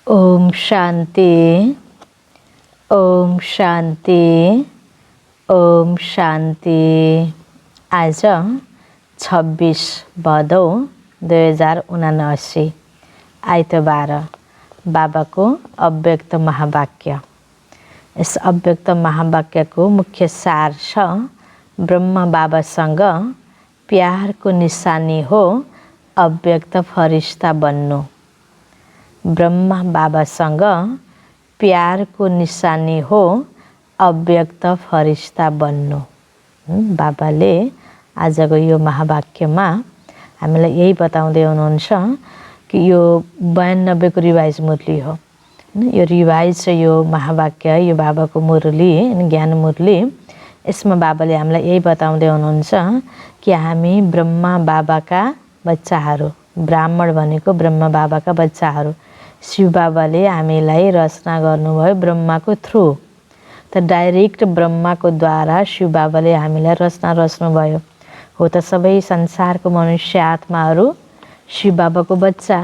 ओम शांति, ओम शांति, ओम शांति। आज 26 भदौ 2079 आइतबार बाबा को अव्यक्त महावाक्य। इस अव्यक्त महावाक्य को मुख्य सार छ ब्रह्मा बाबासँग प्यार को निशानी हो अव्यक्त फरिश्ता बन्नु। ब्रह्मा बाबासँग प्यार को निशानी हो अव्यक्त फरिश्ता बन्नु। बाबाले आजको यो महावाक्यमा हामीलाई यही बताउँदै हुनुहुन्छ कि यो 92 को रिवाइज मुरली हो। यो रिवाइज यो महावाक्य, यो बाबाको मुरली, ज्ञान मुरली। यसमा बाबाले हामीलाई यही बताउँदै हुनुहुन्छ कि हामी ब्रह्मा बाबाका बच्चाहरू, ब्राह्मण भनेको ब्रह्मा बाबाका बच्चाहरू। शिव बाबाले हामीलाई रचना गर्नुभयो ब्रह्माको थ्रु, त डाइरेक्ट ब्रह्माको द्वारा शिव बाबाले हामीलाई रचना रच्नुभयो। हो त सबै संसारको मनुष्य आत्माहरू शिव बाबाको बच्चा,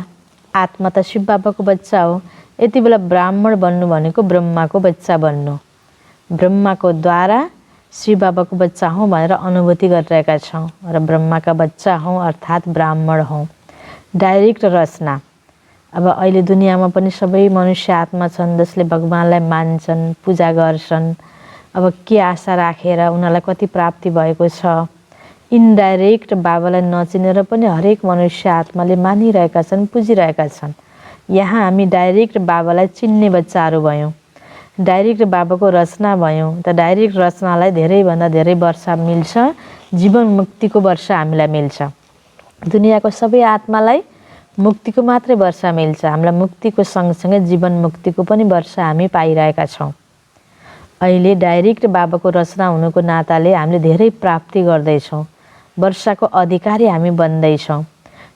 आत्मा त शिव बाबाको बच्चा हो। यति बेला ब्राह्मण बन्नु भनेको ब्रह्माको बच्चा बन्नु, ब्रह्माको द्वारा शिव बाबाको बच्चा हौँ भनेर अनुभूति गरिरहेका छौँ र ब्रह्माका बच्चा हौँ अर्थात् ब्राह्मण हौँ। डाइरेक्ट रचना। अब अहिले दुनियाँमा पनि सबै मनुष्य आत्मा छन् जसले भगवानलाई मान्छन्, पूजा गर्छन्। अब के आशा राखेर उनीहरूलाई कति प्राप्ति भएको छ। इन्डाइरेक्ट बाबालाई नचिनेर पनि हरेक मनुष्य आत्माले मानिरहेका छन्, पुजिरहेका छन्। यहाँ हामी डाइरेक्ट बाबालाई चिन्ने बच्चाहरू भयौँ, डाइरेक्ट बाबाको रचना भयौँ। त डाइरेक्ट रचनालाई धेरैभन्दा धेरै वर्ष मिल्छ, जीवन मुक्तिको वर्ष हामीलाई मिल्छ। दुनियाँको सबै आत्मालाई मुक्तिको मात्रै वर्षा मिल्छ। हामीलाई मुक्तिको सँगसँगै जीवन मुक्तिको पनि वर्षा हामी पाइरहेका छौँ। अहिले डाइरेक्ट बाबाको रचना हुनुको नाताले हामीले धेरै प्राप्ति गर्दैछौँ, वर्षाको अधिकारी हामी बन्दैछौँ।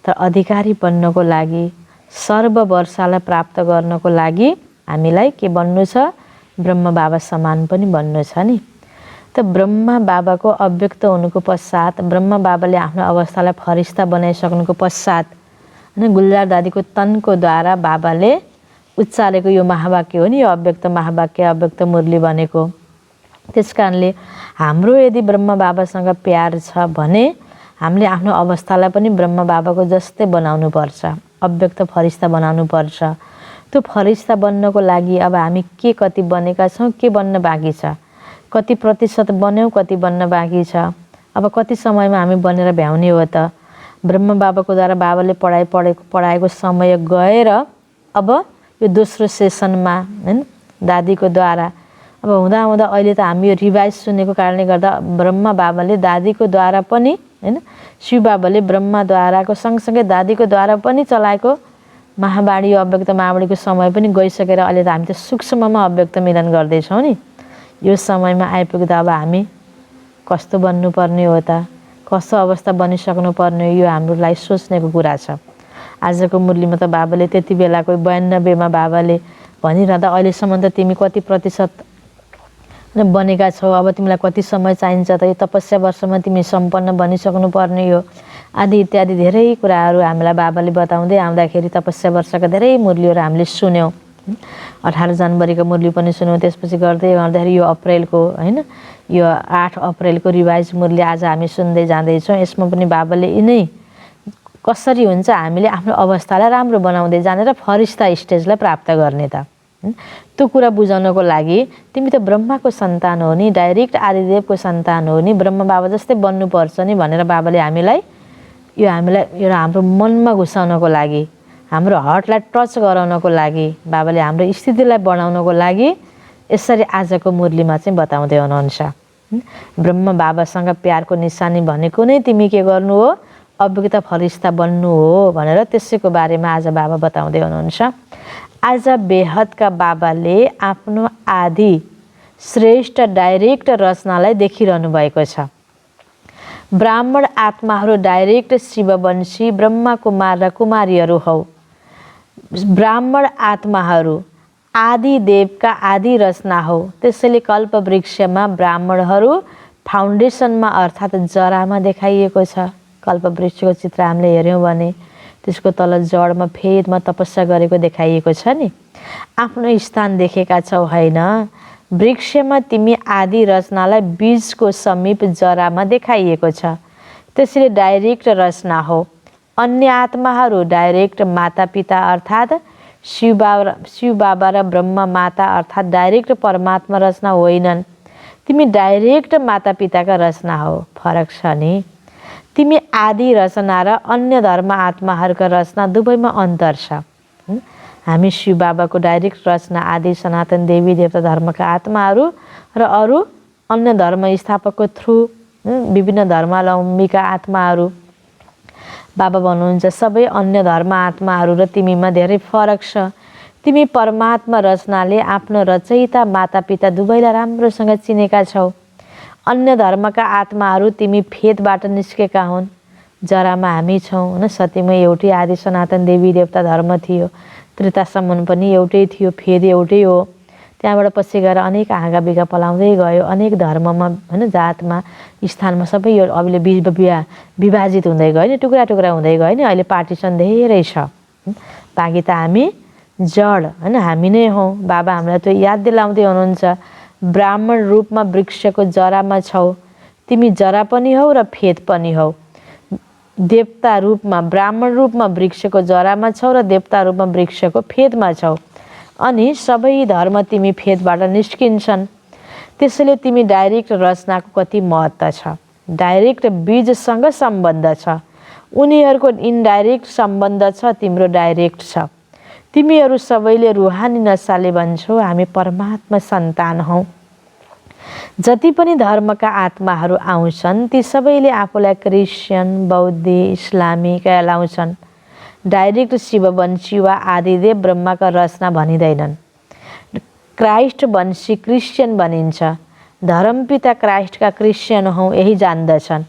तर अधिकारी बन्नको लागि, सर्व वर्षालाई प्राप्त गर्नको लागि हामीलाई के बन्नु छ? ब्रह्मा बाबा समान पनि बन्नु छ नि। त ब्रह्मा बाबाको अव्यक्त हुनुको पश्चात, ब्रह्मा बाबाले आफ्नो अवस्थालाई फरिश्ता बनाइसक्नुको पश्चात, गुलजार दादीको तनको द्वारा बाबाले उच्चारेको यो महावाक्य हो नि, यो अव्यक्त महावाक्य, अव्यक्त मुरली भनेको। त्यस कारणले हाम्रो यदि ब्रह्मा बाबासँग प्यार छ भने हामीले आफ्नो अवस्थालाई पनि ब्रह्मा बाबाको जस्तै बनाउनु पर्छ, अव्यक्त फरिश्ता बनाउनु पर्छ। त्यो फरिश्ता बन्नको लागि अब हामी के कति बनेका छौँ, के बन्न बाँकी छ, कति प्रतिशत बन्यौँ, कति बन्न बाँकी छ। अब कति समयमा हामी बनेर भ्याउने हो त? ब्रह्मा बाबाको द्वारा बाबाले पढाएको समय गएर अब यो दोस्रो सेसनमा हैन दादीको द्वारा अब हुँदा हुँदा अहिले त हामी यो रिभाइज सुनेको कारणले गर्दा ब्रह्मा बाबाले दादीको द्वारा पनि हैन, शिव बाबाले ब्रह्मा द्वाराको सँगसँगै दादीको द्वारा पनि चलाएको महावाणी, अव्यक्त महावाणीको समय पनि गइसकेर अहिले त हामी त सूक्ष्ममा अव्यक्त मिलन गर्दैछौँ नि। यो समयमा आइपुग्दा अब हामी कस्तो बन्नुपर्ने हो त, कस्तो अवस्था बनिसक्नु पर्ने, यो हाम्रो लागि सोच्नेको कुरा छ। आजको मुरलीमा त बाबाले त्यति बेलाको 92 मा बाबाले भनिरहँदा अहिलेसम्म त तिमी कति प्रतिशत बनेका छौ, अब तिमीलाई कति समय चाहिन्छ त, यो तपस्या वर्षमा तिमी सम्पन्न बनिसक्नु पर्ने हो, आदि इत्यादि धेरै कुराहरू हामीलाई बाबाले बताउँदै आउँदाखेरि तपस्या वर्षका धेरै मुरलीहरू हामीले सुन्यौँ। 18 जनवरीको मुरली पनि सुन्यौँ। त्यसपछि गर्दै गर्दाखेरि यो अप्रेलको हैन, यो 8 अप्रेलको रिवाइज मुरली आज हामी सुन्दै जाँदैछौँ। यसमा पनि बाबाले यिनै कसरी हुन्छ हामीले आफ्नो अवस्थालाई राम्रो बनाउँदै जाने र फरिश्ता स्टेजलाई प्राप्त गर्ने त। त्यो कुरा बुझाउनको लागि तिमी त ब्रह्माको सन्तान हो नि, डाइरेक्ट आदिदेवको सन्तान हो नि, ब्रह्मा बाबा जस्तै बन्नुपर्छ नि भनेर बाबाले हामीलाई एउटा हाम्रो मनमा घुसाउनको लागि, हाम्रो हार्टलाई टच गराउनको लागि, बाबाले हाम्रो स्थितिलाई बढाउनको लागि यसरी आजको मुरलीमा चाहिँ बताउँदै हुनुहुन्छ। ब्रह्मा बाबासँग प्यारको निशानी भनेको नै तिमी के गर्नु हो? अव्यक्त फरिश्ता बन्नु हो भनेर त्यसैको बारेमा आज बाबा बताउँदै हुनुहुन्छ। आज बेहदका बाबाले आफ्नो आदि श्रेष्ठ डाइरेक्ट रचनालाई देखिरहनु भएको छ। ब्राह्मण आत्माहरू डाइरेक्ट शिववंशी ब्रह्मा कुमार र कुमारीहरू हौ। ब्राह्मण आत्माहरू आदि देवका आदि रचना हो। त्यसैले कल्पवृक्षमा ब्राह्मणहरू फाउन्डेसनमा अर्थात् जरामा देखाइएको छ। कल्पवृक्षको चित्र हामीले हेऱ्यौँ भने त्यसको तल जडमा फेदमा तपस्या गरेको देखाइएको छ नि। आफ्नो स्थान देखेका छौ होइन, वृक्षमा तिमी आदि रचनालाई बीजको समीप जरामा देखाइएको छ। त्यसैले डाइरेक्ट रचना हो। अन्य आत्माहरू डाइरेक्ट मातापिता अर्थात् शिव बाबा र ब्रह्मा माता अर्थात् डाइरेक्ट परमात्मा रचना होइनन्। तिमी डाइरेक्ट मातापिताका रचना हो। फरक छ नि। तिमी आदि रचना र अन्य धर्म आत्माहरूका रचना दुवैमा अन्तर छ। हामी शिव बाबाको डाइरेक्ट रचना आदि सनातन देवी देवता धर्मका आत्माहरू र अरू अन्य धर्म स्थापकको थ्रु विभिन्न धर्मावलम्बीका आत्माहरू। बाबा भन्नुहुन्छ सबै अन्य धर्म आत्माहरू र तिमीमा धेरै फरक छ। तिमी परमात्मा रचनाले आफ्नो रचयिता मातापिता दुवैलाई राम्रोसँग चिनेका छौ। अन्य धर्मका आत्माहरू तिमी फेदबाट निस्केका हुन्। जरामा हामी छौँ होइन। सत्यमै एउटै आदि सनातन देवी देवता धर्म थियो। त्रेतासम्म पनि एउटै थियो, फेद एउटै हो। त्यहाँबाट पछि गएर अनेक हाँगा बिगा पलाउँदै गयो। अनेक धर्ममा होइन, जातमा, स्थानमा सबै यो अहिले विभाजित हुँदै गयो नि, टुक्रा टुक्रा हुँदै गयो नि। अहिले पार्टिसन धेरै छ। बाँकी त हामी जड होइन, हामी नै हौँ। बाबा हामीलाई त्यो याद दिलाउँदै हुनुहुन्छ, ब्राह्मण रूपमा वृक्षको जरामा छौ। तिमी जरा पनि हौ र फेद पनि हौ। देवता रूपमा ब्राह्मण रूपमा वृक्षको जरामा छौ र देवता रूपमा वृक्षको फेदमा छौ। अनि सबै धर्म तिमी फेदबाट निस्किन्छन्। त्यसैले तिमी डाइरेक्ट रचनाको कति महत्त्व छ। डाइरेक्ट बीजसँग सम्बन्ध छ। उनीहरूको इन्डाइरेक्ट सम्बन्ध छ, तिम्रो डाइरेक्ट छ। तिमीहरू सबैले रुहानी नसाले भन्छौ हामी परमात्मा सन्तान हौँ। जति पनि धर्मका आत्माहरू आउँछन् ती सबैले आफूलाई क्रिस्चियन, बौद्ध, इस्लामी कहलाउँछन्। डाइरेक्ट शिववंशी वा आदिदेव ब्रह्माका रचना भनिँदैनन्। क्राइस्ट वंशी क्रिस्चियन भनिन्छ। धर्मपिता क्राइस्टका क्रिस्चियन हौँ यही जान्दछन्।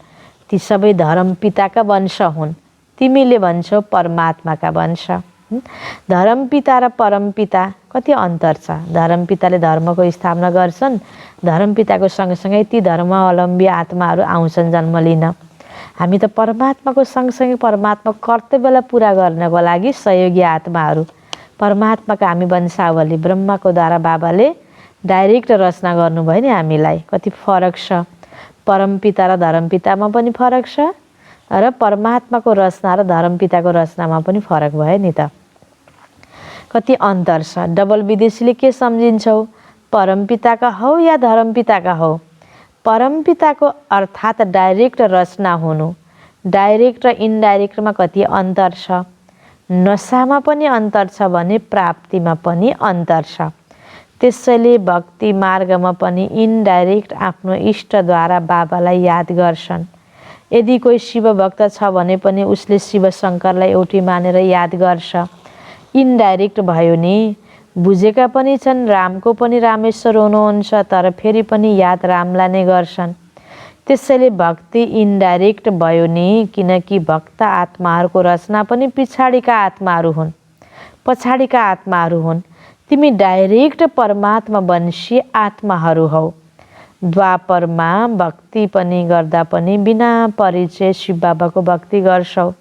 ती सबै धर्मपिताका वंश हुन्। तिमीले भन्छौ परमात्माका वंश। धर्मपिता र परमपिता कति अन्तर छ। धर्मपिताले धर्मको स्थापना गर्छन्। धर्मपिताको सँगसँगै ती धर्मावलम्बी आत्माहरू आउँछन् जन्म लिन। हामी त परमात्माको सँगसँगै परमात्माको कर्तव्यलाई पुरा गर्नको लागि सहयोगी आत्माहरू। परमात्माका हामी वंशावली। ब्रह्माको द्वारा बाबाले डाइरेक्ट रचना गर्नुभयो नि हामीलाई। कति फरक छ। परमपिता र धर्मपितामा पनि फरक छ र परमात्माको रचना र धर्मपिताको रचनामा पनि फरक भयो नि त। कति अन्तर छ। डबल विदेशीले के सम्झिन्छौ? परमपिताका हौ या धर्मपिताका हौ? परमपिताको अर्थात् डाइरेक्ट रचना हुनु। डाइरेक्ट र इन्डाइरेक्टमा कति अन्तर छ। नसामा पनि अन्तर छ भने प्राप्तिमा पनि अन्तर छ। त्यसैले भक्ति मार्गमा पनि इन्डाइरेक्ट आफ्नो इष्टद्वारा बाबालाई याद गर्छन्। यदि कोही शिव भक्त छ भने पनि उसले शिव शङ्करलाई एउटै मानेर याद गर्छ। इन्डाइरेक्ट भयो नि। बुझेका पनि छन् रामको पनि रामेश्वर हुनुहुन्छ तर फेरि पनि याद रामलाई नै गर्छन्। त्यसैले भक्ति इन्डाइरेक्ट भयो नि, किनकि भक्त आत्माहरूको रचना पनि पछाडिका आत्माहरू हुन्। पछाडिका आत्माहरू हुन्। तिमी डाइरेक्ट परमात्मा वंशी आत्माहरू हौ। द्वापरमा भक्ति पनि गर्दा पनि बिना परिचय शिव बाबाको भक्ति गर्छौ।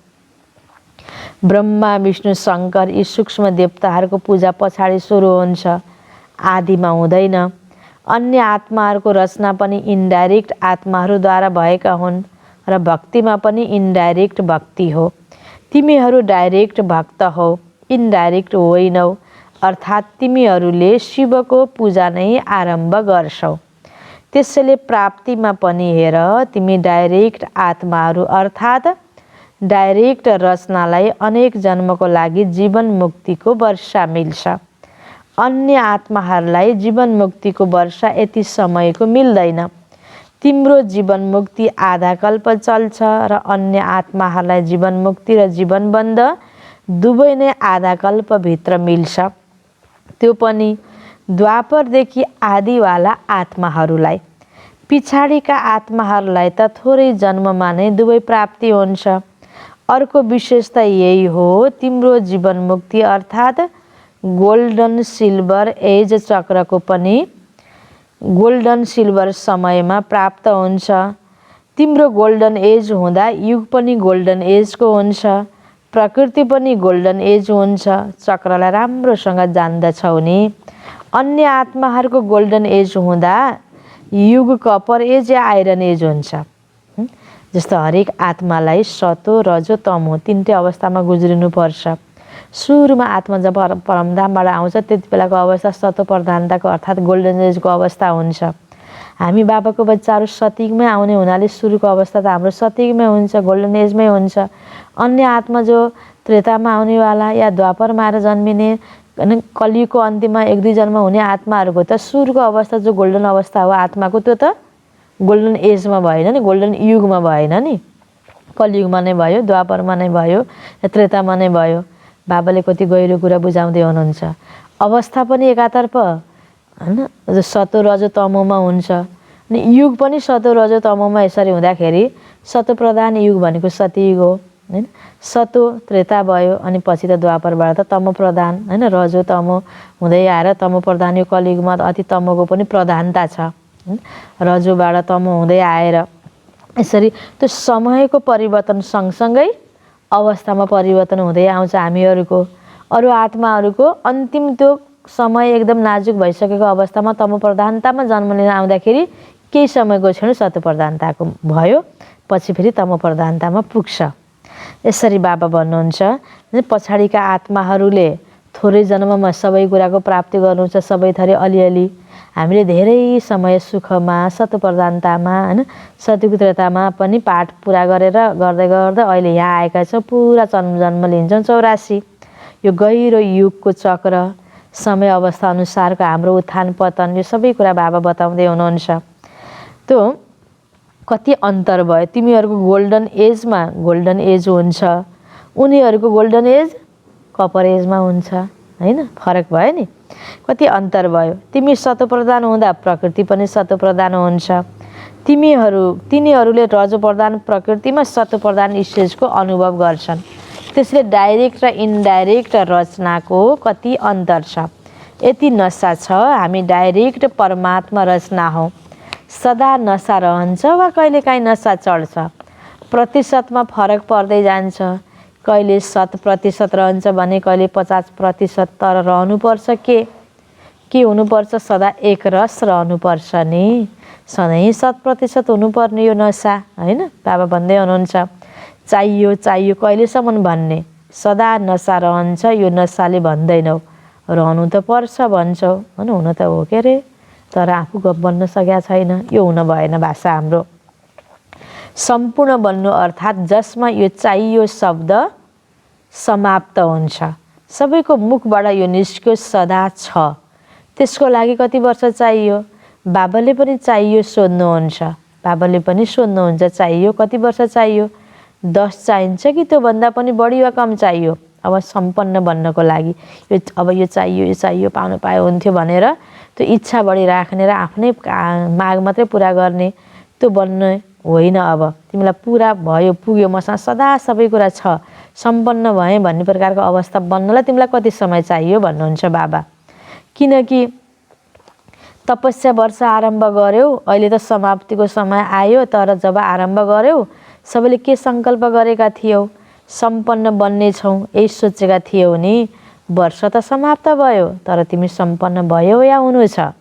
ब्रह्मा विष्णु शङ्कर यी सूक्ष्म देवताहरूको पूजा पछाडि सुरु हुन्छ, आदिमा हुँदैन। अन्य आत्माहरूको रचना पनि इन्डाइरेक्ट आत्माहरूद्वारा भएका हुन् र भक्तिमा पनि इन्डाइरेक्ट भक्ति हो। तिमीहरू डाइरेक्ट भक्त हौ, इन्डाइरेक्ट होइनौ। अर्थात् तिमीहरूले शिवको पूजा नै आरम्भ गर्छौ। त्यसैले प्राप्तिमा पनि हेर तिमी डाइरेक्ट आत्माहरू अर्थात् डाइरेक्ट रचनालाई अनेक जन्मको लागि जीवन मुक्तिको वर्षा मिल्छ। अन्य आत्माहरूलाई जीवन मुक्तिको वर्षा यति समयको मिल्दैन। तिम्रो जीवन मुक्ति आधा कल्प चल्छ र अन्य आत्माहरूलाई जीवन मुक्ति र जीवनबन्ध दुवै नै आधा कल्पभित्र मिल्छ। त्यो पनि द्वापरदेखि आदिवाला आत्माहरूलाई। पछाडिका आत्माहरूलाई त थोरै जन्ममा नै दुवै प्राप्ति हुन्छ। अर्को विशेषता यही हो, तिम्रो जीवन मुक्ति अर्थात् गोल्डन सिल्भर एज चक्रको पनि गोल्डन सिल्भर समयमा प्राप्त हुन्छ। तिम्रो गोल्डन एज हुँदा युग पनि गोल्डन एजको हुन्छ। प्रकृति पनि गोल्डन एज हुन्छ, चक्रलाई राम्रोसँग जान्दछौ नि। अन्य आत्माहरूको गोल्डन एज हुँदा युग कपर एज या आइरन एज हुन्छ। जस्तो हरेक आत्मालाई सतो रजो तमो तीनटै अवस्थामा गुज्रिनुपर्छ। सुरुमा आत्मा जब परमधामबाट आउँछ त्यति बेलाको अवस्था सतो प्रधानताको अर्थात् गोल्डन एजको अवस्था हुन्छ। हामी बाबाको बच्चाहरू सतयुगमै आउने हुनाले सुरुको अवस्था त हाम्रो सतयुगमै हुन्छ, गोल्डन एजमै हुन्छ। अन्य आत्मा जो त्रेतामा आउनेवाला या द्वापरमा आएर जन्मिने कलियुगको अन्त्यमा 1-2 जन्म हुने आत्माहरूको त सुरुको अवस्था जो गोल्डन अवस्था हो आत्माको, त्यो त गोल्डन एजमा भएन नि, गोल्डन युगमा भएन नि, कलियुगमा नै भयो, द्वापरमा नै भयो, त्रेतामा नै भयो। बाबाले कति गहिरो कुरा बुझाउँदै हुनुहुन्छ। अवस्था पनि एकातर्फ हैन सतो रजो तमोमा हुन्छ, अनि युग पनि सतो रजो तमोमा यसरी हुँदाखेरि सतो प्रधान युग भनेको सतयुग हो हैन। सतो त्रेता भयो अनि पछि त द्वापरबाट त तमो प्रधान हैन, रजो तमो हुँदै आएर तमो प्रधान यो कलियुगमा अति तमोको पनि प्रधानता छ। रजोबाट तमो हुँदै आएर यसरी त्यो समयको परिवर्तन सँगसँगै अवस्थामा परिवर्तन हुँदै आउँछ। हामीहरूको अरू आत्माहरूको अन्तिम त्यो समय एकदम नाजुक भइसकेको अवस्थामा तमो प्रधानतामा जन्म लिन आउँदाखेरि केही समयको क्षण सतो प्रधानताको भयो, पछि फेरि तमो प्रधानतामा पुग्छ। यसरी बाबा भन्नुहुन्छ पछाडिका आत्माहरूले थोरै जन्ममा सबै कुराको प्राप्ति गर्नुहुन्छ, सबै थरी अलिअलि। हामीले धेरै समय सुखमा सतो प्रधानतामा हैन सतयुग त्रेतामा पनि पाठ पुरा गरेर गर्दै गर्दै अहिले यहाँ आएका छौँ, पुरा जन्म लिन्छौँ 84। यो गहिरो युगको चक्र समय अवस्था अनुसारको हाम्रो उत्थान पतन यो सबै कुरा बाबा बताउँदै हुनुहुन्छ। त्यो कति अन्तर भयो। तिमीहरूको गोल्डन एजमा गोल्डन एज हुन्छ, उनीहरूको गोल्डन एज कपर एजमा हुन्छ हैन, फरक भयो नि, कति अन्तर भयो। तिमी सतो प्रधान हुँदा प्रकृति पनि सतो प्रधान हुन्छ। तिनीहरूले रजो प्रधान प्रकृतिमा सतो प्रधान स्टेजको अनुभव गर्छन्। त्यसले डाइरेक्ट र इन्डाइरेक्ट रचनाको कति अन्तर छ। यति नशा छ, हामी डाइरेक्ट परमात्मा रचना हौ। सदा नशा रहन्छ वा कहिलेकाहीँ नशा चढ्छ, प्रतिशतमा फरक पर्दै जान्छ। कहिले 100% रहन्छ भने कहिले 50%, तर रहनुपर्छ के हुनुपर्छ? सदा एक रस रहनुपर्छ नि, सधैँ 100% हुनुपर्ने यो नशा हैन। बाबा भन्दै हुनुहुन्छ चाहियो कहिलेसम्म भन्ने, सदा नशा रहन्छ, यो नशाले भन्दैनौ, रहनु त पर्छ भन्छौ हैन, हुन त हो के अरे, तर आफू बन्न सकेका छैन, यो हुन भएन। भाषा हाम्रो सम्पूर्ण बन्नु अर्थात् जसमा यो चाहियो शब्द समाप्त हुन्छ, सबैको मुखबाट यो निस्क्यो सदा छ। त्यसको लागि कति वर्ष चाहियो? बाबाले पनि चाहियो सोध्नुहुन्छ, बाबाले पनि सोध्नुहुन्छ चाहियो कति वर्ष चाहियो? 10 चाहिन्छ कि त्योभन्दा पनि बढी वा कम चाहियो? अब सम्पन्न बन्नको लागि अब यो चाहियो पाउन पाए हुन्थ्यो भनेर त्यो इच्छा बढी राख्ने र आफ्नै माग मात्रै पुरा गर्ने त्यो बन्ने होइन। अब तिमीलाई पुरा भयो, पुग्यो, मसँग सदा सबै कुरा छ, सम्पन्न भएँ भन्ने प्रकारको अवस्था बन्नलाई तिमीलाई कति समय चाहियो भन्नुहुन्छ बाबा। किनकि तपस्या वर्ष आरम्भ गर्यौ, अहिले त समाप्तिको समय आयो, तर जब आरम्भ गर्यौ सबैले के सङ्कल्प गरेका थियौ? सम्पन्न बन्ने छौँ यही सोचेका थियौ नि। वर्ष त समाप्त भयो, तर तिमी सम्पन्न भयो या हुनु छ?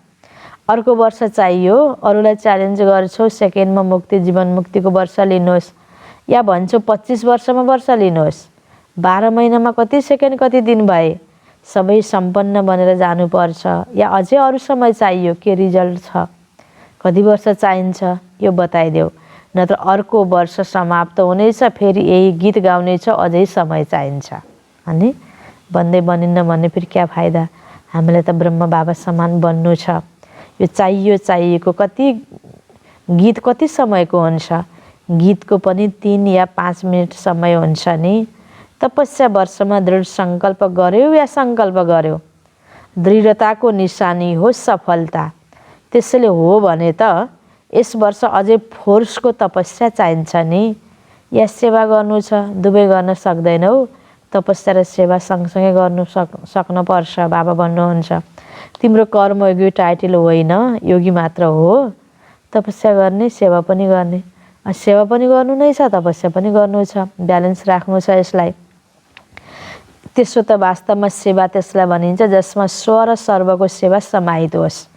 अर्को वर्ष चाहियो, अरूलाई च्यालेन्ज गर्छौ सेकेन्डमा मुक्ति जीवन मुक्तिको वर्ष लिनुहोस्, या भन्छौ 25 वर्षमा वर्ष लिनुहोस्। 12 महिनामा कति सेकेन्ड कति दिन भए? सबै सम्पन्न बनेर जानुपर्छ, या अझै अरू समय चाहियो? के रिजल्ट छ? कति वर्ष चाहिन्छ यो बताइदेऊ, नत्र अर्को वर्ष समाप्त हुनेछ, फेरि यही गीत गाउनेछ, अझै समय चाहिन्छ। अनि बन्दै बनिन्न भने फेरि क्या फाइदा? हामीलाई त ब्रह्म बाबा समान बन्नु छ। यो चाहिएको कति गीत कति समयको हुन्छ? गीतको पनि 3 या 5 मिनट समय हुन्छ नि। तपस्या वर्षमा दृढ सङ्कल्प गर्यो या सङ्कल्प गर्यो, दृढताको निशानी हो सफलता। त्यसैले हो भने त यस वर्ष अझै फोर्सको तपस्या चाहिन्छ नि, या सेवा गर्नु छ, दुवै गर्न सक्दैनौ? तपस्या र सेवा सँगसँगै गर्नु सक्न पर्छ। बाबा भन्नुहुन्छ तिम्रो कर्मयोगी टाइटल होइन, योगी मात्र हो। तपस्या गर्ने, सेवा पनि गर्ने, सेवा पनि गर्नु नै छ, तपस्या पनि गर्नु छ, ब्यालेन्स राख्नु छ यसलाई। त्यसो त वास्तवमा सेवा त्यसलाई भनिन्छ जसमा स्व र सर्वको सेवा समाहित होस्।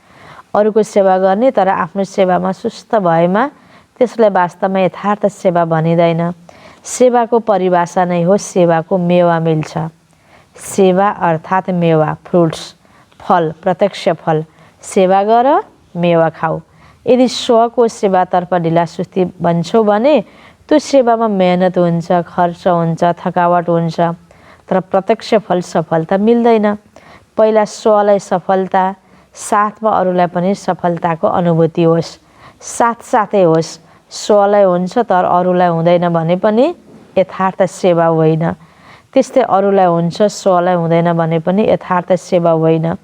अरूको सेवा गर्ने तर आफ्नो सेवामा सुस्त भएमा त्यसलाई वास्तवमा यथार्थ सेवा भनिँदैन। सेवाको परिभाषा नै हो सेवाको मेवा मिल्छ। सेवा अर्थात् मेवा, फ्रुट्स, फल, प्रत्यक्ष फल। सेवा गर, मेवा खाऊ। यदि स्वको सेवातर्फ ढिलासुस्ती बन्छौ भने त्यो सेवामा मेहनत हुन्छ, खर्च हुन्छ, थकावट हुन्छ, तर प्रत्यक्ष फल सफलता मिल्दैन। पहिला स्वलाई सफलता, साथमा अरूलाई पनि सफलताको अनुभूति होस्। साथसाथै होस्। स्वलाई हुन्छ तर अरूलाई हुँदैन भने पनि यथार्थ सेवा होइन। त्यस्तै अरूलाई हुन्छ, स्वलाई हुँदैन भने पनि यथार्थ सेवा होइन।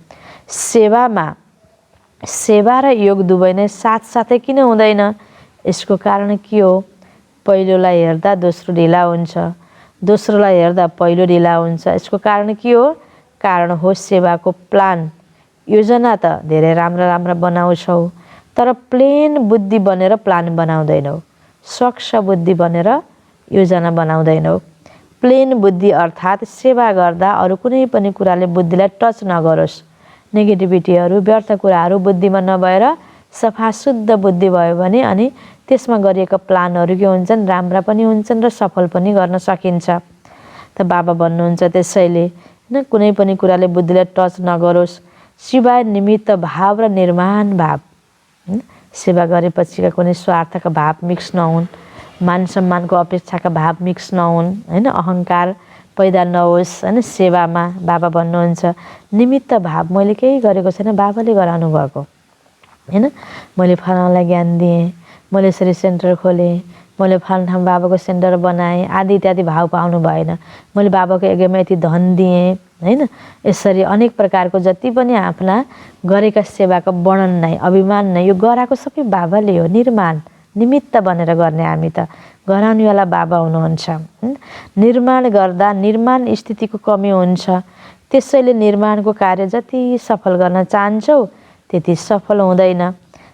सेवा र योग दुवै नै साथसाथै किन हुँदैन? यसको कारण के हो? पहिलोलाई हेर्दा दोस्रो ढिला हुन्छ, दोस्रोलाई हेर्दा पहिलो ढिला हुन्छ। यसको कारण के हो? कारण हो सेवाको प्लान, योजना त धेरै राम्रा बनाउँछौ, तर प्लेन बुद्धि बनेर प्लान बनाउँदैनौ। स्वच्छ बुद्धि बनेर योजना बनाउँदैनौ। प्लेन बुद्धि अर्थात् सेवा गर्दा अरू कुनै पनि कुराले बुद्धिलाई टच नगरोस्। नेगेटिभिटीहरू, व्यर्थ कुराहरू बुद्धिमा नभएर सफा शुद्ध बुद्धि भयो भने अनि त्यसमा गरिएका प्लानहरू के हुन्छन्? राम्रा पनि हुन्छन् र सफल पनि गर्न सकिन्छ। त बाबा भन्नुहुन्छ त्यसैले होइन, कुनै पनि कुराले बुद्धिलाई टच नगरोस् सिवाय निमित्त भाव र निर्माण भाव। सेवा गरेपछिका कुनै स्वार्थका भाव मिक्स नहुन्, मान सम्मानको अपेक्षाका भाव मिक्स नहुन्, होइन, अहङ्कार पैदा नहोस्। होइन, सेवामा बाबा भन्नुहुन्छ निमित्त भाव, मैले केही गरेको छैन, बाबाले गराउनु भएको होइन। मैले फलानालाई ज्ञान दिएँ, मैले यसरी सेन्टर खोलेँ, मैले फलाना ठाउँ बाबाको सेन्टर बनाएँ आदि इत्यादि भाव पाउनु भएन। मैले बाबाको यज्ञमा यति धन दिएँ होइन। यसरी अनेक प्रकारको जति पनि आफ्ना गरेका सेवाको वर्णन नै, अभिमान नै, यो गराएको सबै बाबाले हो। निर्माण निमित्त बनेर गर्ने, हामी त गराउनेवाला बाबा हुनुहुन्छ। निर्माण गर्दा निर्माण स्थितिको कमी हुन्छ। त्यसैले निर्माणको कार्य जति सफल गर्न चाहन्छौ त्यति सफल हुँदैन।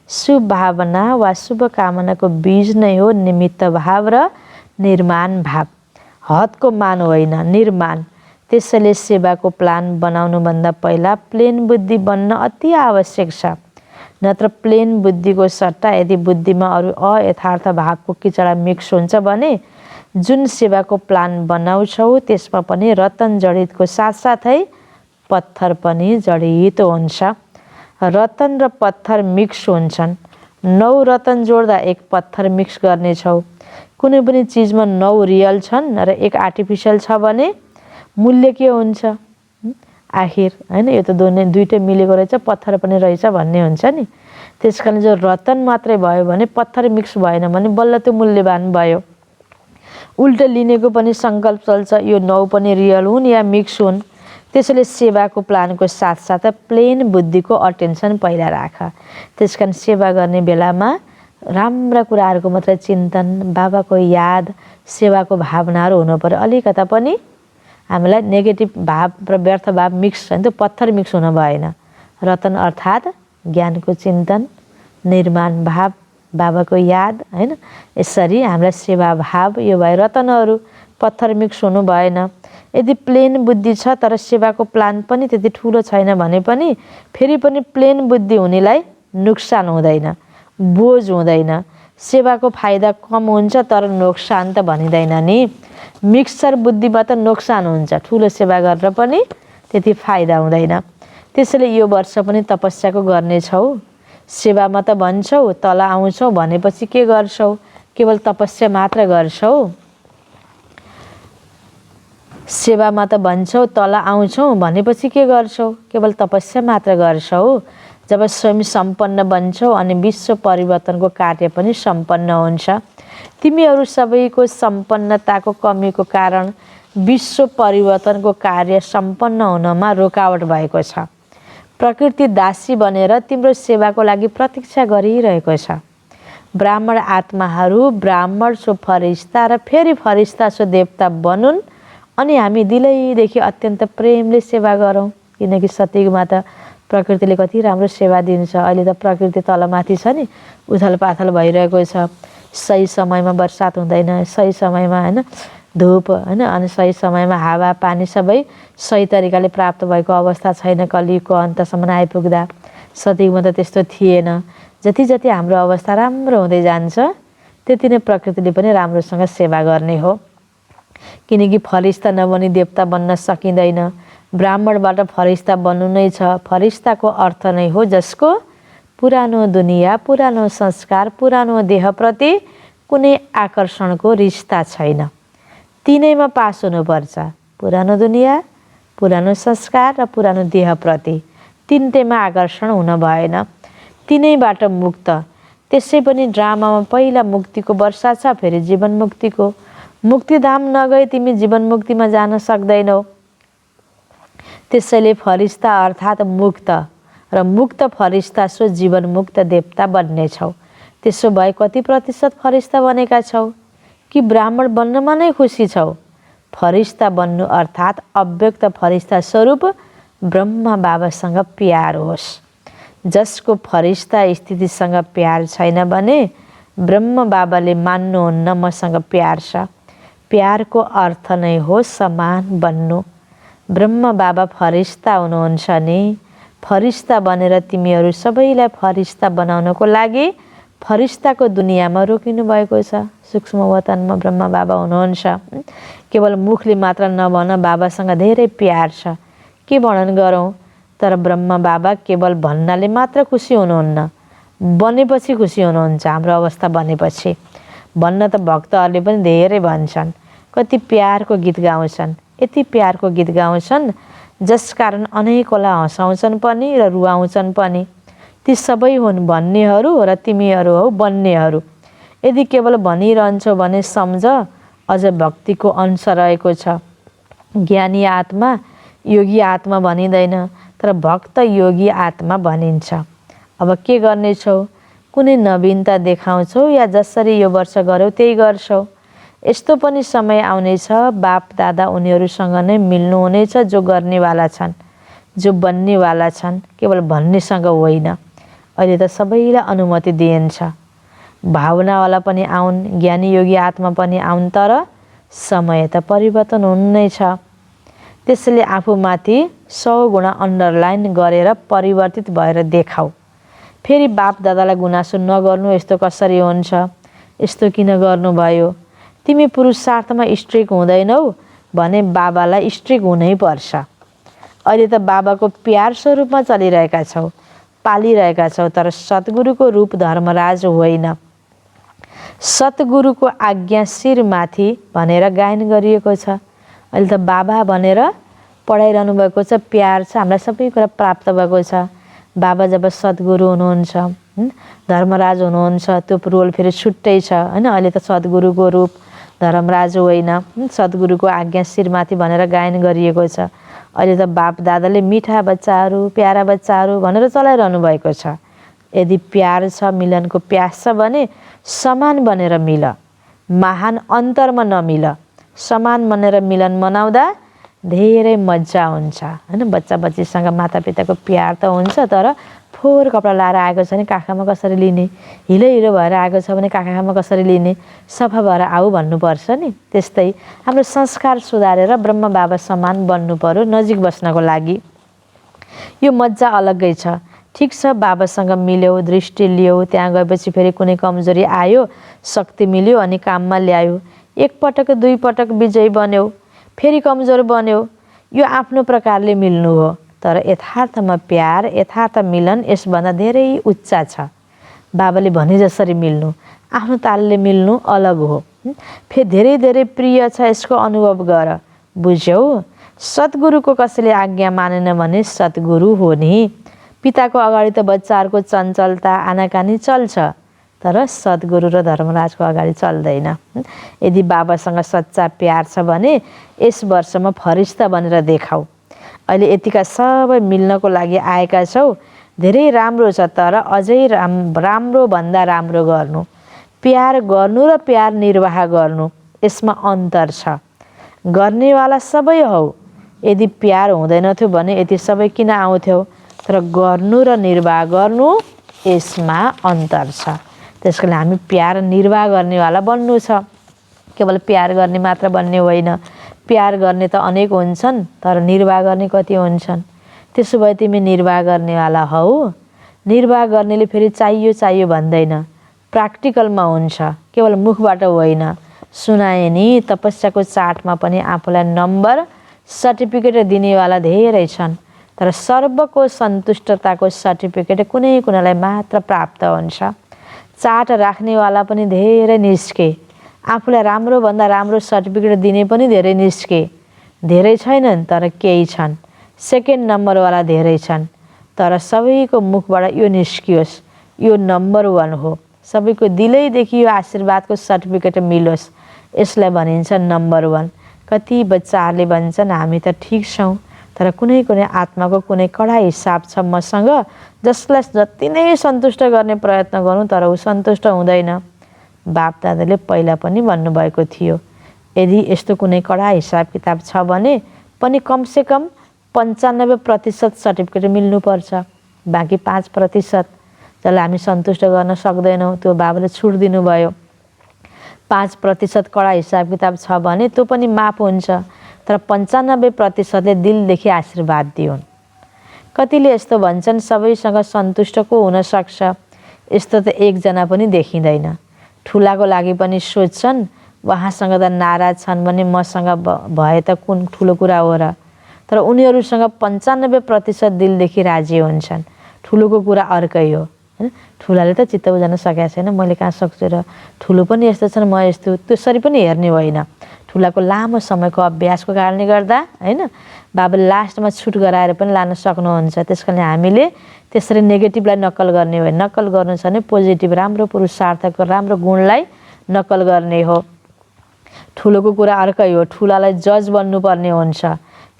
शुभ भावना वा शुभकामनाको बीज नै हो निमित्त भाव र निर्माण भाव। हदको मान होइन, निर्माण। त्यसैले सेवाको प्लान बनाउनुभन्दा पहिला प्लेन बुद्धि बन्न अति आवश्यक छ। नत्र प्लेन बुद्धिको सट्टा यदि बुद्धिमा अरू अयथार्थ भावको किचडा मिक्स हुन्छ भने जुन सेवाको प्लान बनाउँछौ त्यसमा पनि रतन जडितको साथसाथै पत्थर पनि जडित हुन्छ। रतन र पत्थर मिक्स हुन्छन्। 9 रतन जोड्दा 1 पत्थर मिक्स गर्नेछौ। कुनै पनि चिजमा 9 रियल छन् र 1 आर्टिफिसियल छ भने मूल्य के हुन्छ? आखिर होइन, यो त दुइटै मिलेको रहेछ, पत्थर पनि रहेछ भन्ने हुन्छ नि। त्यस कारण जो रतन मात्रै भयो भने पत्थर मिक्स भएन भने बल्ल त्यो मूल्यवान भयो। उल्टो लिनेको पनि सङ्कल्प चल्छ, यो 9 पनि रियल हुन् या मिक्स हुन्। त्यसैले सेवाको प्लानको साथसाथै प्लेन बुद्धिको अटेन्सन पहिला राख। त्यस कारण सेवा गर्ने बेलामा राम्रा कुराहरूको मात्रै चिन्तन, बाबाको याद, सेवाको भावनाहरू हुनु पर्यो। अलिकता पनि हामीलाई नेगेटिभ भाव र व्यर्थ भाव मिक्स होइन, त्यो पत्थर मिक्स हुन भएन। रतन अर्थात् ज्ञानको चिन्तन, निर्माण भाव, बाबाको याद होइन। यसरी हामीलाई सेवा भाव यो भयो। रतनहरू पत्थर मिक्स हुनु भएन। यदि प्लेन बुद्धि छ तर सेवाको प्लान पनि त्यति ठुलो छैन भने पनि फेरि पनि प्लेन बुद्धि हुनेलाई नुक्सान हुँदैन, बोझ हुँदैन। सेवाको फाइदा कम हुन्छ तर नोक्सान त भनिँदैन नि। मिक्सचर बुद्धिमा त नोक्सान हुन्छ, ठुलो सेवा गरेर पनि त्यति फाइदा हुँदैन। त्यसैले यो वर्ष पनि तपस्याको गर्नेछौ। सेवामा त भन्छौ तल आउँछौ भनेपछि के गर्छौ? केवल तपस्या मात्र गर्छौ। सेवामा त भन्छौ तल आउँछौ भनेपछि के गर्छौ? केवल तपस्या मात्र गर्छौ। जब स्वयं सम्पन्न बन्छौ अनि विश्व परिवर्तनको कार्य पनि सम्पन्न हुन्छ। तिमीहरू सबैको सम्पन्नताको कमीको कारण विश्व परिवर्तनको कार्य सम्पन्न हुनमा रोकावट भएको छ। प्रकृति दासी बनेर तिम्रो सेवाको लागि प्रतीक्षा गरिरहेको छ। ब्राह्मण आत्माहरू ब्राह्मण सो फरिस्ता र फेरि फरिस्ता सो देवता बनुन् अनि हामी दिलैदेखि अत्यन्त प्रेमले सेवा गरौँ। किनकि सतीमा त प्रकृतिले कति राम्रो सेवा दिन्छ। अहिले त प्रकृति तलमाथि छ नि, उथल पाथल भइरहेको छ। सही समयमा बर्सात हुँदैन, सही समयमा होइन धूप हैन, अनि सही समयमा हावा पानी सबै सही तरिकाले प्राप्त भएको अवस्था छैन। कलियुगको अन्तसम्म आइपुग्दा सतीयुगमा त त्यस्तो थिएन। जति जति हाम्रो अवस्था राम्रो हुँदै जान्छ त्यति नै प्रकृतिले पनि राम्रोसँग सेवा गर्ने हो। किनकि फरिस्ता नबनी देवता बन्न सकिँदैन। ब्राह्मणबाट फरिस्ता बन्नु नै छ। फरिस्ताको अर्थ नै हो जसको पुरानो दुनियाँ, पुरानो संस्कार, पुरानो देहप्रति कुनै आकर्षणको रिस्ता छैन। तिनैमा पास हुनुपर्छ, पुरानो दुनियाँ, पुरानो संस्कार र पुरानो देहप्रति। तिनटैमा आकर्षण हुन भएन। तिनैबाट मुक्त। त्यसै पनि ड्रामामा पहिला मुक्तिको वर्षा छ, फेरि जीवन मुक्तिको। मुक्तिधाम नगए तिमी जीवन मुक्तिमा जान सक्दैनौ। त्यसैले फरिस्ता अर्थात् मुक्त र मुक्त फरिस्ता सो जीवन मुक्त देवता बन्नेछौ। त्यसो भए कति प्रतिशत फरिस्ता बनेका छौ कि ब्राह्मण बन्नमा नै खुसी छौ? फरिस्ता बन्नु अर्थात् अव्यक्त फरिस्ता स्वरूप ब्रह्म बाबासँग प्यार होस्। जसको फरिस्ता स्थितिसँग प्यार छैन भने ब्रह्म बाबाले मान्नुहुन्न मसँग प्यार छ। प्यारको अर्थ नै हो समान बन्नु। ब्रह्म बाबा फरिस्ता हुनुहुन्छ नि। फरिस्ता बनेर तिमीहरू सबैलाई फरिस्ता बनाउनको लागि फरिस्ताको दुनियाँमा रोकिनु भएको छ। सूक्ष्म वतनमा ब्रह्म बाबा हुनुहुन्छ। केवल मुखले मात्र नभन बाबासँग धेरै प्यार छ, के वर्णन गरौँ? तर ब्रह्म बाबा केवल भन्नाले मात्र खुसी हुनुहुन्न, बनेपछि खुसी हुनुहुन्छ। हाम्रो अवस्था बनेपछि भन्न त भक्तहरूले पनि धेरै भन्छन्। कति प्यारको गीत गाउँछन्, यति प्यारको गीत गाउँछन् जसकारण अनेकलाई हँसाउँछन् पनि र रुवाउँछन् पनि। ती सबै हुन् भन्नेहरू र तिमीहरू हौ बन्नेहरू। यदि केवल भनिरहन्छौ भने सम्झ अझ भक्तिको अंश रहेको छ। ज्ञानी आत्मा, योगी आत्मा भनिँदैन, तर भक्त योगी आत्मा भनिन्छ। अब के गर्नेछौ? कुनै नवीनता देखाउँछौ या जसरी यो वर्ष गर्यौ त्यही गर्छौ? यस्तो पनि समय आउनेछ बाप दादा उनीहरूसँग नै मिल्नुहुनेछ जो गर्नेवाला छन्, जो बन्नेवाला छन्, केवल भन्नेसँग होइन। अहिले त सबैलाई अनुमति दिइन्छ। भावनावाला पनि आउन्, ज्ञानी योगी आत्मा पनि आउन्, तर समय त परिवर्तन हुनै छ। त्यसैले आफूमाथि 100 गुणा अन्डरलाइन गरेर परिवर्तित भएर देखाऊ। फेरि बाप दादालाई गुनासो नगर्नु, यस्तो कसरी हुन्छ, यस्तो किन गर्नुभयो। तिमी पुरुषार्थमा स्ट्रिक हुँदैनौ भने बाबालाई स्ट्रिक हुनै पर्छ। अहिले त बाबाको प्यार स्वरूपमा चलिरहेका छौ, पालिरहेका छौ, तर सद्गुरुको रूप धर्मराज होइन। सद्गुरुको आज्ञा शिरमाथि भनेर गायन गरिएको छ। अहिले त बाबा भनेर पढाइरहनु भएको छ, प्यार छ, हामीलाई सबै कुरा प्राप्त भएको छ। बाबा जब सद्गुरु हुनुहुन्छ, धर्मराज हुनुहुन्छ, त्यो रोल फेरि छुट्टै छ हैन। अहिले त सद्गुरुको रूप धर्मराज होइन, सद्गुरुको आज्ञा शिरमाथि भनेर गायन गरिएको छ। अहिले त बाप दादाले मिठा बच्चाहरू, प्यारा बच्चाहरू भनेर चलाइरहनु भएको छ। यदि प्यार छ, मिलनको प्यास छ भने समान बनेर मिल, महान अन्तरमा नमिल। समान बनेर मिलन मनाउँदा धेरै मजा हुन्छ हैन। बच्चा बच्चीसँग मातापिताको प्यार त हुन्छ, तर फोहोर कपडा लाएर आएको छ भने काखामा कसरी लिने, हिलो हिलो भएर आएको छ भने काखामा कसरी लिने, सफा भएर आऊ भन्नुपर्छ नि। त्यस्तै हाम्रो संस्कार सुधारेर ब्रह्म बाबा समान बन्नु पर्यो नजिक बस्नको लागि। यो मजा अलग्गै छ। ठिक छ, बाबासँग मिल्यौ, दृष्टि लियौ, त्यहाँ गएपछि फेरि कुनै कमजोरी आयो, शक्ति मिल्यो अनि काममा ल्यायो। एक पटक दुई पटक विजयी बन्यौ, फेरि कमजोर बन्यौ। यो आफ्नो प्रकारले मिल्नु हो, तर यथार्थमा प्यार, यथार्थ मिलन यसभन्दा धेरै उच्च छ। बाबाले भने जसरी मिल्नु, आफ्नो तालले मिल्नु अलग हो। फेरि धेरै धेरै प्रिय छ, यसको अनुभव गर। बुझ्यौ? सद्गुरुको कसैले आज्ञा मानेन भने सद्गुरु हो नि। पिताको अगाडि त बच्चाहरूको चञ्चलता आनाकानी चल्छ, तर सद्गुरु र धर्मराजको अगाडि चल्दैन। यदि बाबासँग सच्चा प्यार छ भने यस वर्षमा फरिस्ता बनेर देखाऊ। अहिले यतिका सबै मिल्नको लागि आएका छौ, धेरै राम्रो छ, तर अझै राम्रो भन्दा राम्रो गर्नु। प्यार गर्नु र प्यार निर्वाह गर्नु, यसमा अन्तर छ। गर्नेवाला सबै हौ। यदि प्यार हुँदैनथ्यो भने यति सबै किन आउँथ्यौ? तर गर्नु र निर्वाह गर्नु यसमा अन्तर छ। त्यसकारण हामी प्यार निर्वाह गर्नेवाला बन्नु छ। केवल प्यार गर्ने मात्र बन्ने होइन, प्यार गर्ने त अनेक हुन्छन् तर निर्वाह गर्ने कति हुन्छन्। त्यसो भए तिमी निर्वाह गर्नेवाला हौ। निर्वाह गर्नेले फेरि चाहियो चाहियो भन्दैन, प्र्याक्टिकलमा हुन्छ, केवल मुखबाट होइन। सुनाए नि तपस्याको चार्टमा पनि आफूलाई नम्बर सर्टिफिकेट दिनेवाला धेरै छन्, तर सर्वको सन्तुष्टताको सर्टिफिकेट कुनै कुनालाई मात्र प्राप्त हुन्छ। चार्ट राख्नेवाला पनि धेरै निस्के, आफूलाई राम्रोभन्दा राम्रो सर्टिफिकेट दिने पनि धेरै निस्के। धेरै छैनन् तर केही छन्। सेकेन्ड नम्बरवाला धेरै छन्, तर सबैको मुखबाट यो निस्कियोस् यो नम्बर 1 हो। सबैको दिलैदेखि यो आशीर्वादको सर्टिफिकेट मिलोस्, यसलाई भनिन्छ नम्बर 1। कति बच्चाहरूले भन्छन् हामी त ठिक छौँ, तर कुनै कुनै आत्माको कुनै कडा हिसाब छ मसँग, जसलाई जति नै सन्तुष्ट गर्ने प्रयत्न गरौँ तर ऊ सन्तुष्ट हुँदैन। बापदादाले पहिला पनि भन्नुभएको थियो, यदि यस्तो कुनै कडा हिसाब किताब छ भने पनि कमसेकम 95% सर्टिफिकेट मिल्नुपर्छ। बाँकी 5% जसलाई हामी सन्तुष्ट गर्न सक्दैनौँ त्यो बाबाले छुट दिनुभयो। 5% कडा हिसाब किताब छ भने त्यो पनि माफ हुन्छ, तर 95%ले दिलदेखि आशीर्वाद दिउन्। कतिले यस्तो भन्छन् सबैसँग सन्तुष्ट को हुन सक्छ, यस्तो त एकजना पनि देखिँदैन। ठुलाको लागि पनि सोध्छन्, उहाँसँग त नाराज छन् भने मसँग भए त कुन ठुलो कुरा हो र। तर उनीहरूसँग 95% दिलदेखि राजी हुन्छन्। ठुलोको कुरा अर्कै हो हैन। ठुलाले त चित्त बुझाउन सकेको छैन, मैले कहाँ सक्छु र, ठुलो पनि यस्तो छन् म यस्तो, त्यसरी पनि हेर्ने होइन। ठुलाको लामो समयको अभ्यासको कारणले गर्दा हैन बाबाले लास्टमा छुट गराएर पनि लान सक्नुहुन्छ। त्यसकारण हामीले त्यसरी नेगेटिभलाई नक्कल गर्ने होइन, नक्कल गर्नु छ भने पोजिटिभ राम्रो पुरुषार्थको राम्रो गुणलाई नक्कल गर्ने हो। ठुलोको कुरा अर्कै हो, ठुलालाई जज बन्नुपर्ने हुन्छ।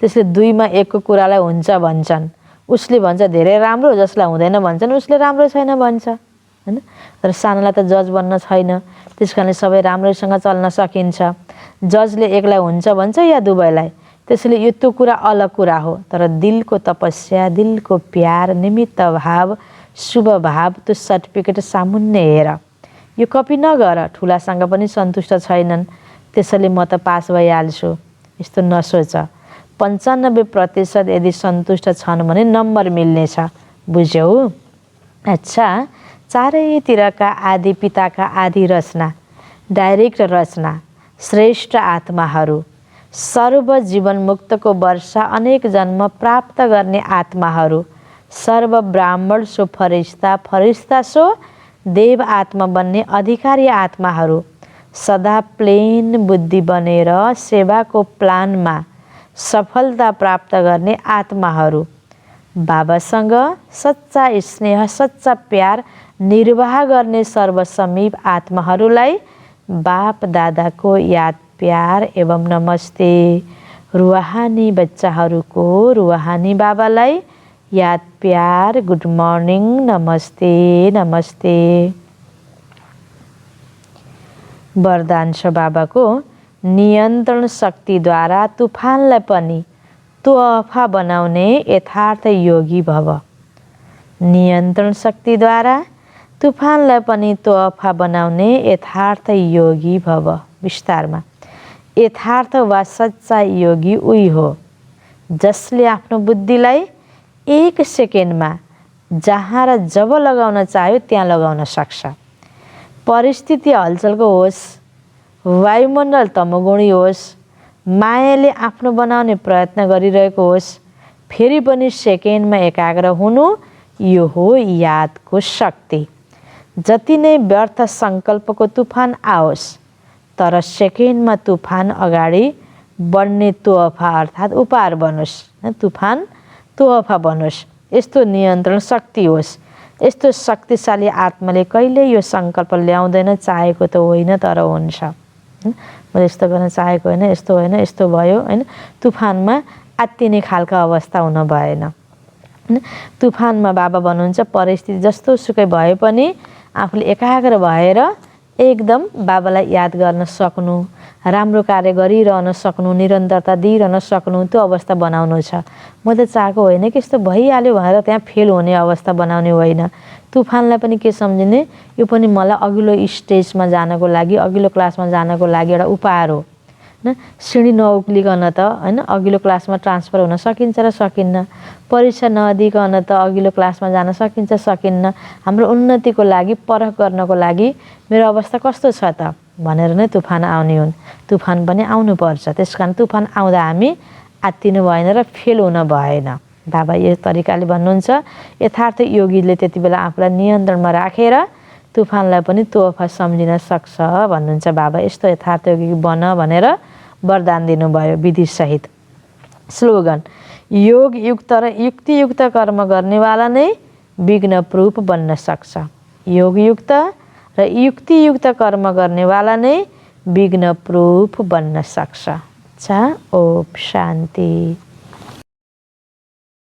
त्यसले 2 मा 1 को कुरालाई हुन्छ भन्छन्, उसले भन्छ धेरै राम्रो, जसलाई हुँदैन भन्छन् उसले राम्रो छैन भन्छ हैन। तर सानोलाई त जज बन्न छैन, त्यसकारणले सबै राम्रैसँग चल्न सकिन्छ। जजले एकलाई हुन्छ भन्छ या दुवैलाई, त्यसैले यो त्यो कुरा अलग कुरा हो। तर दिलको तपस्या, दिलको प्यार, निमित्त भाव, शुभ भाव, त्यो सर्टिफिकेट सामुन्ने हेर, यो कपी नगर। ठुलासँग पनि सन्तुष्ट छैनन् त्यसैले म त पास भइहाल्छु, यस्तो नसोच। 95% यदि सन्तुष्ट छन् भने नम्बर मिल्नेछ, बुझ्यौ? अच्छा, चारैतिरका आदि पिताका आदि रचना, डाइरेक्ट रचना, श्रेष्ठ आत्माहरू, सर्व जीवन मुक्तको वर्षा अनेक जन्म प्राप्त गर्ने आत्माहरू, सर्व ब्राह्मण सो फरिस्ता, फरिस्ता सो देव आत्मा बन्ने अधिकारी आत्माहरू, सदा प्लेन बुद्धि बनेर सेवाको प्लानमा सफलता प्राप्त गर्ने आत्माहरू, बाबासँग सच्चा स्नेह, सच्चा प्यार निर्वाह गर्ने सर्वसमीप आत्माहरूलाई बाप दादाको याद प्यार एवं नमस्ते। रुहानी बच्चाहरूको रुहानी बाबालाई याद प्यार, गुड मर्निङ, नमस्ते नमस्ते। वरदान छ बाबाको, नियन्त्रण शक्तिद्वारा तुफानलाई पनि तोहफा बनाउने यथार्थ योगी भव। नियन्त्रण शक्तिद्वारा तुफानलाई पनि तोहफा बनाउने यथार्थ योगी भव। विस्तारमा, यथार्थ वा सच्चा योगी उही हो जसले आफ्नो बुद्धिलाई 1 सेकेन्डमा जहाँ र जब लगाउन चाह्यो त्यहाँ लगाउन सक्छ। परिस्थिति हलचलको होस्, वायुमण्डल तमोगुणी होस्, मायाले आफ्नो बनाउने प्रयत्न गरिरहेको होस्, फेरि पनि सेकेन्डमा एकाग्र हुनु, यो हो यादको शक्ति। जति नै व्यर्थ सङ्कल्पको तुफान आओस्, तर सेकेन्डमा तुफान अगाडि बढ्ने तोहफा अर्थात् उपहार बनोस्, तुफान तोहफा बनोस्। यस्तो नियन्त्रण शक्ति होस्। यस्तो शक्तिशाली आत्माले कहिले यो सङ्कल्प ल्याउँदैन, चाहेको त होइन तर हुन्छ। मैले यस्तो गर्न चाहेको होइन, यस्तो होइन, यस्तो भयो होइन। तुफानमा आत्तिने खालको अवस्था हुन भएन। तुफानमा बाबा भन्नुहुन्छ परिस्थिति जस्तो सुकै भए पनि आफूले एकाग्र भएर एकदम बाबालाई याद गर्न सक्नु, राम्रो कार्य गरिरहन सक्नु, निरन्तरता दिइरहन सक्नु, त्यो अवस्था बनाउनु छ। म त चाहेको होइन कि यस्तो भइहाल्यो भनेर त्यहाँ फेल हुने अवस्था बनाउने होइन। तुफानलाई पनि के सम्झिने, यो पनि मलाई अघिल्लो स्टेजमा जानको लागि, अघिल्लो क्लासमा जानको लागि एउटा उपहार हो हैन। सिँढी नउक्लिकन त हैन अघिल्लो क्लासमा ट्रान्सफर हुन सकिन्छ र सकिन्न, परीक्षा नदिकन त अघिल्लो क्लासमा जान सकिन्छ सकिन्न। हाम्रो उन्नतिको लागि, परख गर्नको लागि मेरो अवस्था कस्तो छ त भनेर नै तुफान आउने हुन्। तुफान पनि आउनुपर्छ। त्यसकारण तुफान आउँदा हामी आत्तिनु भएन र फेल हुन भएन। बाबा यो तरिकाले भन्नुहुन्छ। यथार्थ योगीले त्यति बेला आफूलाई नियन्त्रणमा राखेर तुफानलाई पनि तोहफा सम्झिन सक्छ भन्नुहुन्छ बाबा। यस्तो यथार्थ योगी बन भनेर वरदान दिनुभयो विधिसहित। स्लोगन, योगयुक्त र युक्तियुक्त कर्म गर्नेवाला नै विघ्नप्रूफ बन्न सक्छ। योगयुक्त र युक्तियुक्त कर्म गर्नेवाला नै विघ्नप्रूफ बन्न सक्छ। ओम शान्ति।